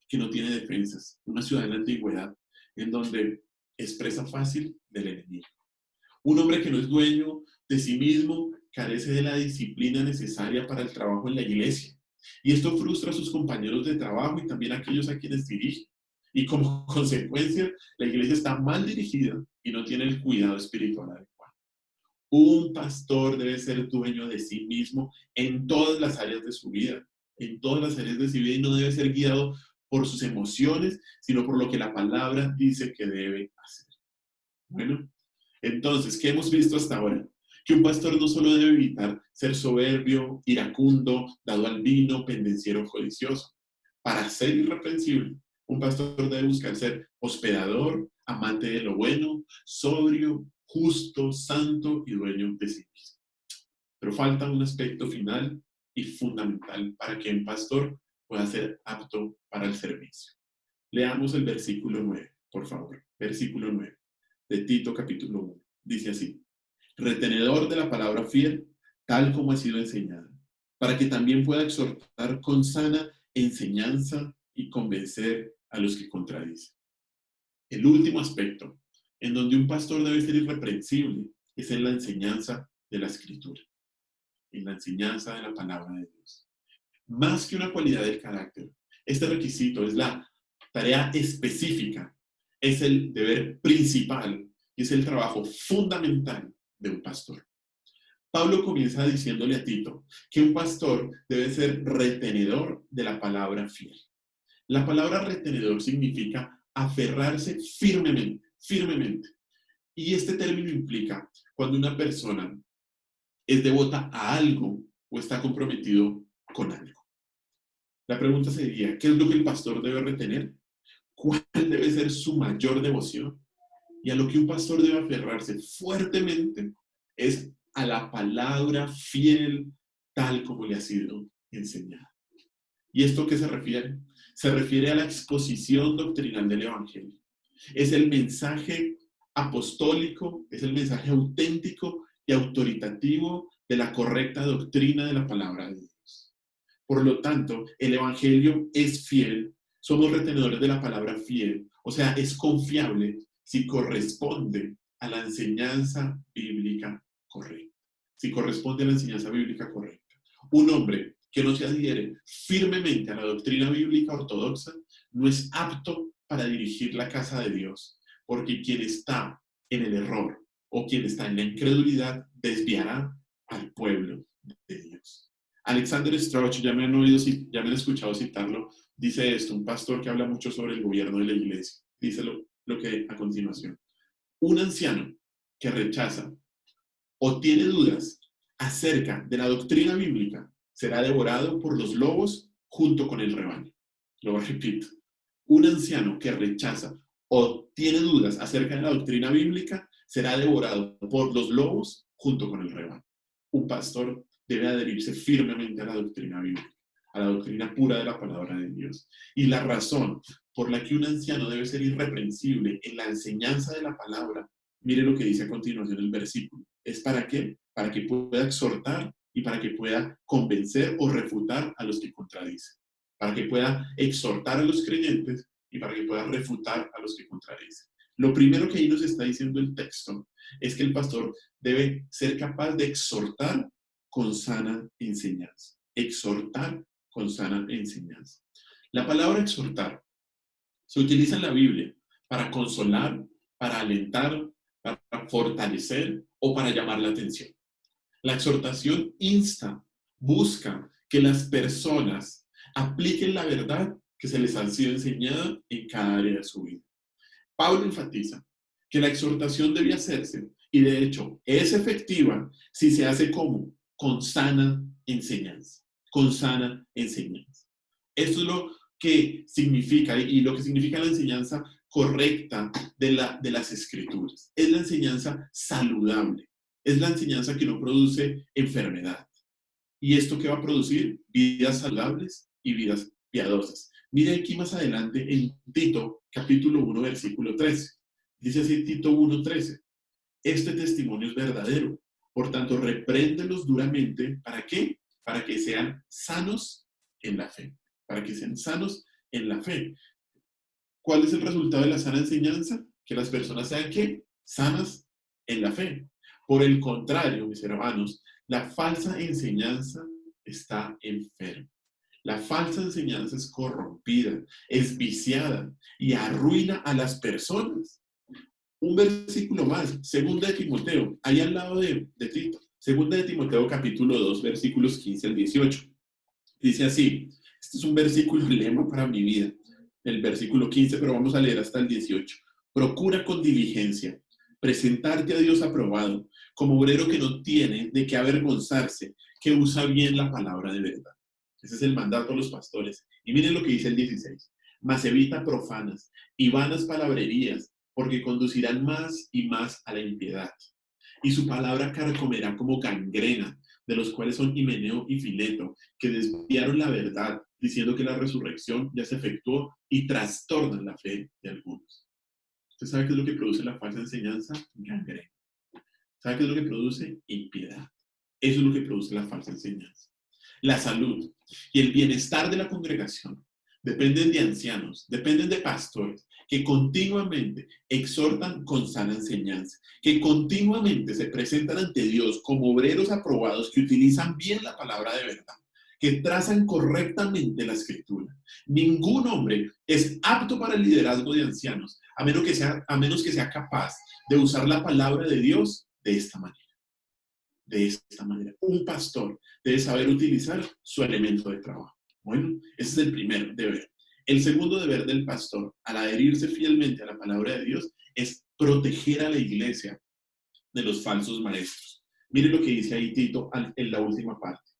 que no tiene defensas, una ciudad en la antigüedad en donde es presa fácil del enemigo. Un hombre que no es dueño de sí mismo carece de la disciplina necesaria para el trabajo en la iglesia. Y esto frustra a sus compañeros de trabajo y también a aquellos a quienes dirige. Y como consecuencia, la iglesia está mal dirigida y no tiene el cuidado espiritual adecuado. Un pastor debe ser dueño de sí mismo en todas las áreas de su vida, en todas las áreas de su vida, y no debe ser guiado por sus emociones, sino por lo que la palabra dice que debe hacer. Bueno, entonces, ¿qué hemos visto hasta ahora? Que un pastor no solo debe evitar ser soberbio, iracundo, dado al vino, pendenciero, codicioso. Para ser irreprensible, un pastor debe buscar ser hospedador, amante de lo bueno, sobrio, justo, santo y dueño de sí mismo. Pero falta un aspecto final y fundamental para que un pastor pueda ser apto para el servicio. Leamos el versículo 9, por favor. Versículo 9 de Tito capítulo 1. Dice así: retenedor de la palabra fiel, tal como ha sido enseñada, para que también pueda exhortar con sana enseñanza y convencer a los que contradicen. El último aspecto en donde un pastor debe ser irreprensible es en la enseñanza de la Escritura, en la enseñanza de la palabra de Dios. Más que una cualidad del carácter, este requisito es la tarea específica, es el deber principal y es el trabajo fundamental de un pastor. Pablo comienza diciéndole a Tito que un pastor debe ser retenedor de la palabra fiel. La palabra retenedor significa aferrarse firmemente, firmemente. Y este término implica cuando una persona es devota a algo o está comprometido con algo. La pregunta sería, ¿qué es lo que el pastor debe retener? ¿Cuál debe ser su mayor devoción? Y a lo que un pastor debe aferrarse fuertemente es a la palabra fiel tal como le ha sido enseñada. ¿Y esto a qué se refiere? Se refiere a la exposición doctrinal del Evangelio. Es el mensaje apostólico, es el mensaje auténtico y autoritativo de la correcta doctrina de la palabra de Dios. Por lo tanto, el Evangelio es fiel, somos retenedores de la palabra fiel, o sea, es confiable si corresponde a la enseñanza bíblica correcta. Si corresponde a la enseñanza bíblica correcta. Un hombre que no se adhiere firmemente a la doctrina bíblica ortodoxa no es apto para dirigir la casa de Dios, porque quien está en el error o quien está en la incredulidad desviará al pueblo de Dios. Alexander Strauch, ya me han escuchado citarlo, dice esto, un pastor que habla mucho sobre el gobierno de la iglesia, dice lo que a continuación. Un anciano que rechaza o tiene dudas acerca de la doctrina bíblica será devorado por los lobos junto con el rebaño. Lo repito, un anciano que rechaza o tiene dudas acerca de la doctrina bíblica será devorado por los lobos junto con el rebaño. Un pastor debe adherirse firmemente a la doctrina bíblica, a la doctrina pura de la palabra de Dios. Y la razón por la que un anciano debe ser irreprensible en la enseñanza de la palabra, mire lo que dice a continuación el versículo. ¿Es para qué? Para que pueda exhortar y para que pueda convencer o refutar a los que contradicen. Para que pueda exhortar a los creyentes y para que pueda refutar a los que contradicen. Lo primero que ahí nos está diciendo el texto es que el pastor debe ser capaz de exhortar con sana enseñanza. Exhortar con sana enseñanza. La palabra exhortar se utiliza en la Biblia para consolar, para alentar, para fortalecer o para llamar la atención. La exhortación insta, busca que las personas apliquen la verdad que se les ha sido enseñada en cada área de su vida. Pablo enfatiza que la exhortación debe hacerse, y de hecho es efectiva si se hace como con sana enseñanza, con sana enseñanza. Esto es lo que significa, y lo que significa la enseñanza correcta de las escrituras. Es la enseñanza saludable, es la enseñanza que no produce enfermedad. ¿Y esto qué va a producir? Vidas saludables y vidas piadosas. Mire aquí más adelante en Tito, capítulo 1, versículo 13. Dice así Tito 1, 13. Este testimonio es verdadero. Por tanto, repréndelos duramente. ¿Para qué? Para que sean sanos en la fe. Para que sean sanos en la fe. ¿Cuál es el resultado de la sana enseñanza? Que las personas sean, ¿qué? Sanas en la fe. Por el contrario, mis hermanos, la falsa enseñanza está enferma. La falsa enseñanza es corrompida, es viciada y arruina a las personas. Un versículo más, segunda de Timoteo, ahí al lado de Tito. Segunda de Timoteo capítulo 2, versículos 15 al 18. Dice así, este es un versículo lema para mi vida, el versículo 15, pero vamos a leer hasta el 18. Procura con diligencia presentarte a Dios aprobado, como obrero que no tiene de qué avergonzarse, que usa bien la palabra de verdad. Ese es el mandato a los pastores. Y miren lo que dice el 16. Mas evita profanas y vanas palabrerías, porque conducirán más y más a la impiedad. Y su palabra carcomerá como gangrena, de los cuales son Himeneo y Fileto, que desviaron la verdad, diciendo que la resurrección ya se efectuó y trastornan la fe de algunos. ¿Usted sabe qué es lo que produce la falsa enseñanza? Gangrena. ¿Sabe qué es lo que produce? Impiedad. Eso es lo que produce la falsa enseñanza. La salud y el bienestar de la congregación dependen de ancianos, dependen de pastores que continuamente exhortan con sana enseñanza, que continuamente se presentan ante Dios como obreros aprobados que utilizan bien la palabra de verdad, que trazan correctamente la escritura. Ningún hombre es apto para el liderazgo de ancianos, a menos que sea capaz de usar la palabra de Dios de esta manera. De esta manera, un pastor debe saber utilizar su elemento de trabajo. Bueno, ese es el primer deber. El segundo deber del pastor, al adherirse fielmente a la palabra de Dios, es proteger a la iglesia de los falsos maestros. Mire lo que dice ahí Tito en la última parte.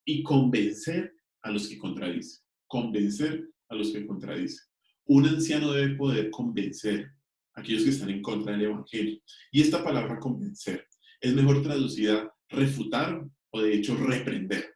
Y convencer a los que contradicen. Convencer a los que contradicen. Un anciano debe poder convencer a aquellos que están en contra del evangelio. Y esta palabra convencer es mejor traducida refutar o de hecho reprender.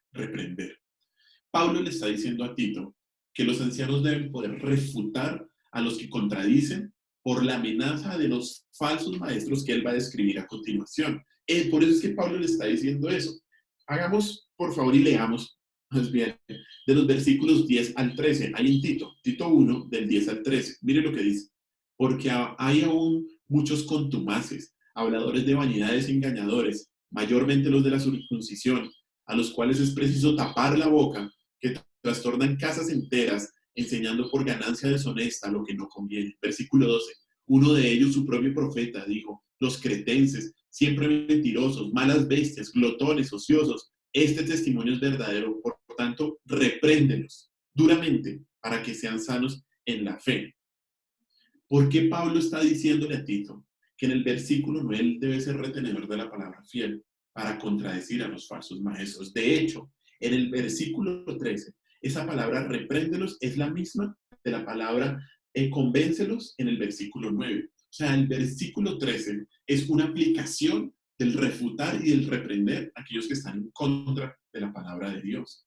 Pablo le está diciendo a Tito que los ancianos deben poder refutar a los que contradicen por la amenaza de los falsos maestros que él va a describir a continuación. Por eso es que Pablo le está diciendo eso. Hagamos, por favor, y leamos más bien de los versículos 10 al 13. Ahí en Tito 1, del 10 al 13. Mire lo que dice. Porque hay aún muchos contumaces, habladores de vanidades engañadores, mayormente los de la circuncisión, a los cuales es preciso tapar la boca, que trastornan casas enteras, enseñando por ganancia deshonesta lo que no conviene. Versículo 12. Uno de ellos, su propio profeta, dijo: los cretenses, siempre mentirosos, malas bestias, glotones, ociosos. Este testimonio es verdadero, por tanto, repréndelos duramente para que sean sanos en la fe. ¿Por qué Pablo está diciéndole a Tito que en el versículo 9 él debe ser retenedor de la palabra fiel para contradecir a los falsos maestros? De hecho, en el versículo 13, esa palabra repréndelos es la misma de la palabra convéncelos en el versículo 9. O sea, el versículo 13 es una aplicación del refutar y del reprender a aquellos que están en contra de la palabra de Dios.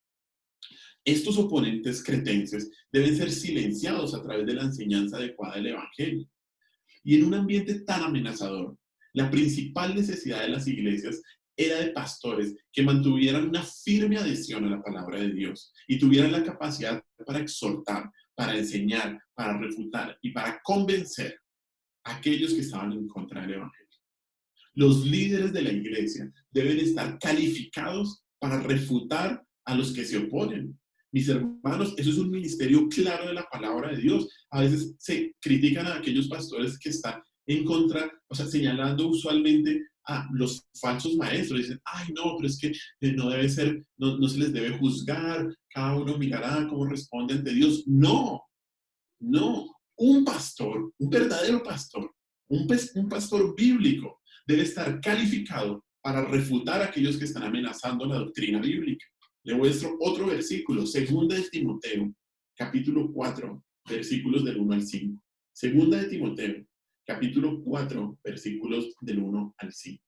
Estos oponentes cretenses deben ser silenciados a través de la enseñanza adecuada del Evangelio. Y en un ambiente tan amenazador, la principal necesidad de las iglesias era de pastores que mantuvieran una firme adhesión a la palabra de Dios y tuvieran la capacidad para exhortar, para enseñar, para refutar y para convencer a aquellos que estaban en contra del Evangelio. Los líderes de la iglesia deben estar calificados para refutar a los que se oponen. Mis hermanos, eso es un ministerio claro de la palabra de Dios. A veces se critican a aquellos pastores que están en contra, o sea, señalando usualmente a los falsos maestros. Dicen, ay, no, pero es que no debe ser, no se les debe juzgar, cada uno mirará cómo responde ante Dios. No, no. Un pastor, un verdadero pastor, un pastor bíblico debe estar calificado para refutar a aquellos que están amenazando la doctrina bíblica. Le muestro otro versículo, 2 de Timoteo, capítulo 4, versículos del 1 al 5. 2 de Timoteo, capítulo 4, versículos del 1 al 5.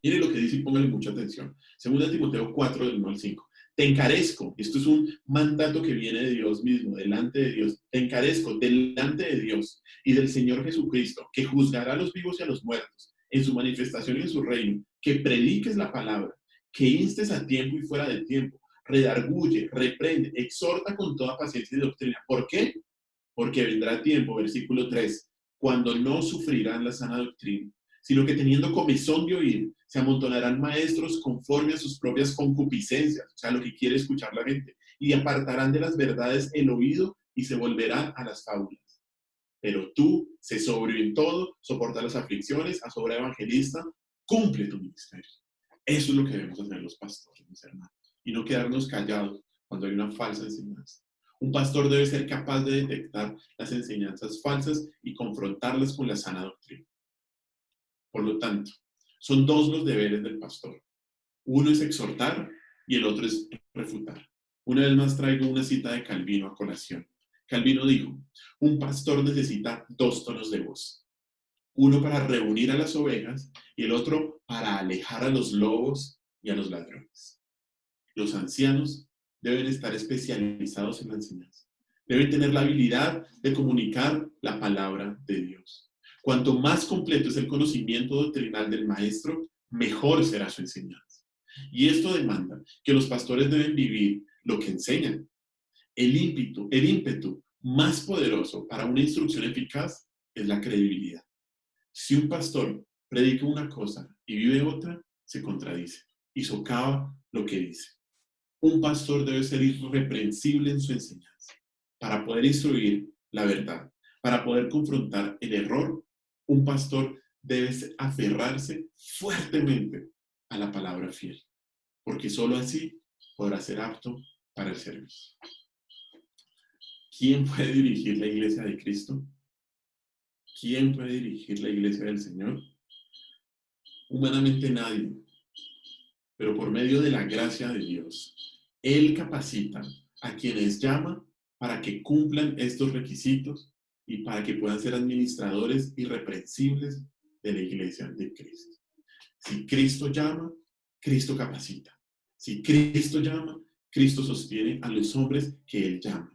Mire lo que dice y póngale mucha atención. 2 de Timoteo 4, del 1 al 5. Te encarezco, esto es un mandato que viene de Dios mismo, delante de Dios. Te encarezco delante de Dios y del Señor Jesucristo, que juzgará a los vivos y a los muertos en su manifestación y en su reino, que prediques la palabra, que instes a tiempo y fuera de tiempo, redarguye, reprende, exhorta con toda paciencia y doctrina. ¿Por qué? Porque vendrá tiempo, versículo 3, cuando no sufrirán la sana doctrina, sino que teniendo comezón de oír, se amontonarán maestros conforme a sus propias concupiscencias, o sea, lo que quiere escuchar la gente, y apartarán de las verdades el oído y se volverán a las fábulas. Pero tú, sé sobrio en todo, soporta las aflicciones, haz obra evangelista, cumple tu ministerio. Eso es lo que debemos hacer los pastores, mis hermanos, y no quedarnos callados cuando hay una falsa enseñanza. Un pastor debe ser capaz de detectar las enseñanzas falsas y confrontarlas con la sana doctrina. Por lo tanto, son dos los deberes del pastor. Uno es exhortar y el otro es refutar. Una vez más traigo una cita de Calvino a colación. Calvino dijo, un pastor necesita 2 tonos de voz. Uno para reunir a las ovejas y el otro para alejar a los lobos y a los ladrones. Los ancianos deben estar especializados en la enseñanza. Deben tener la habilidad de comunicar la palabra de Dios. Cuanto más completo es el conocimiento doctrinal del maestro, mejor será su enseñanza. Y esto demanda que los pastores deben vivir lo que enseñan. El ímpetu más poderoso para una instrucción eficaz es la credibilidad. Si un pastor predica una cosa y vive otra, se contradice y socava lo que dice. Un pastor debe ser irreprensible en su enseñanza para poder instruir la verdad, para poder confrontar el error. Un pastor debe aferrarse fuertemente a la palabra fiel, porque solo así podrá ser apto para el servicio. ¿Quién puede dirigir la iglesia de Cristo? ¿Quién puede dirigir la iglesia del Señor? Humanamente nadie, pero por medio de la gracia de Dios, Él capacita a quienes llama para que cumplan estos requisitos y para que puedan ser administradores irreprensibles de la iglesia de Cristo. Si Cristo llama, Cristo capacita. Si Cristo llama, Cristo sostiene a los hombres que Él llama.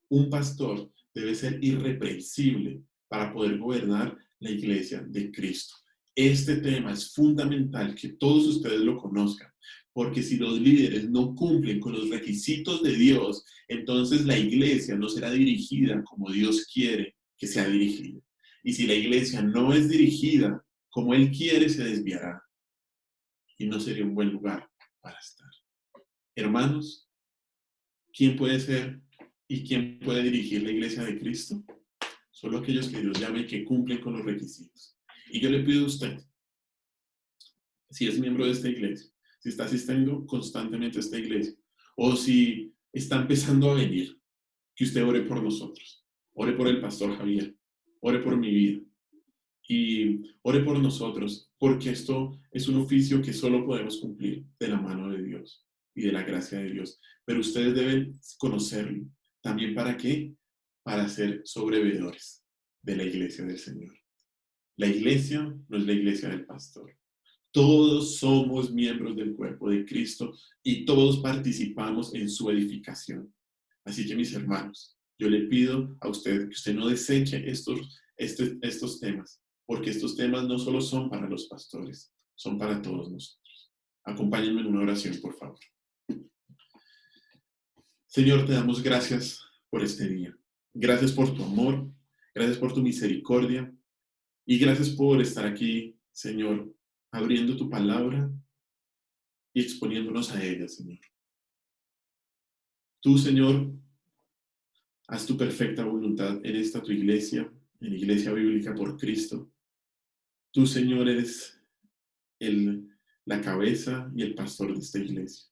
Un pastor debe ser irreprensible para poder gobernar la iglesia de Cristo. Este tema es fundamental que todos ustedes lo conozcan, porque si los líderes no cumplen con los requisitos de Dios, entonces la iglesia no será dirigida como Dios quiere que sea dirigida. Y si la iglesia no es dirigida como Él quiere, se desviará y no sería un buen lugar para estar. Hermanos, ¿quién puede ser y quién puede dirigir la iglesia de Cristo? Solo aquellos que Dios llama y que cumplen con los requisitos. Y yo le pido a usted, si es miembro de esta iglesia, si está asistiendo constantemente a esta iglesia, o si está empezando a venir, que usted ore por nosotros. Ore por el pastor Javier. Ore por mi vida. Y ore por nosotros, porque esto es un oficio que solo podemos cumplir de la mano de Dios y de la gracia de Dios. Pero ustedes deben conocerlo. ¿También para qué? Para ser sobreveedores de la iglesia del Señor. La iglesia no es la iglesia del pastor. Todos somos miembros del cuerpo de Cristo y todos participamos en su edificación. Así que, mis hermanos, yo le pido a usted que usted no deseche estos temas, porque estos temas no solo son para los pastores, son para todos nosotros. Acompáñenme en una oración, por favor. Señor, te damos gracias por este día. Gracias por tu amor, gracias por tu misericordia y gracias por estar aquí, Señor, abriendo tu palabra y exponiéndonos a ella, Señor. Tú, Señor, haz tu perfecta voluntad en esta tu iglesia, en Iglesia Bíblica por Cristo. Tú, Señor, eres la cabeza y el pastor de esta iglesia.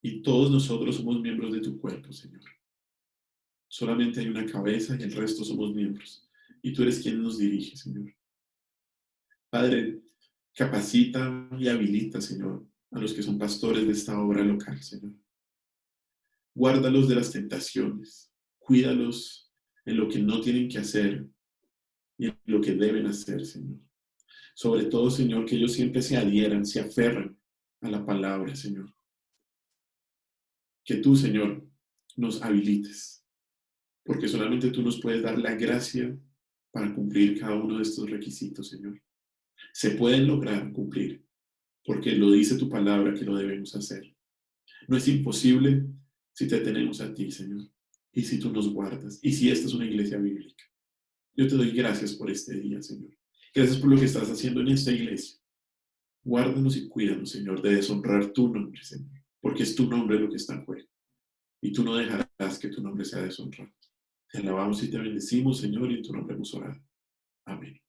Y todos nosotros somos miembros de tu cuerpo, Señor. Solamente hay una cabeza y el resto somos miembros. Y tú eres quien nos dirige, Señor. Padre, capacita y habilita, Señor, a los que son pastores de esta obra local, Señor. Guárdalos de las tentaciones. Cuídalos en lo que no tienen que hacer y en lo que deben hacer, Señor. Sobre todo, Señor, que ellos siempre se adhieran, se aferran a la palabra, Señor. Que tú, Señor, nos habilites, porque solamente tú nos puedes dar la gracia para cumplir cada uno de estos requisitos, Señor. Se pueden lograr cumplir, porque lo dice tu palabra que lo debemos hacer. No es imposible si te tenemos a ti, Señor, y si tú nos guardas, y si esta es una iglesia bíblica. Yo te doy gracias por este día, Señor. Gracias por lo que estás haciendo en esta iglesia. Guárdanos y cuídanos, Señor, de deshonrar tu nombre, Señor, porque es tu nombre lo que está en juego. Y tú no dejarás que tu nombre sea deshonrado. Te alabamos y te bendecimos, Señor, y en tu nombre hemos orado. Amén.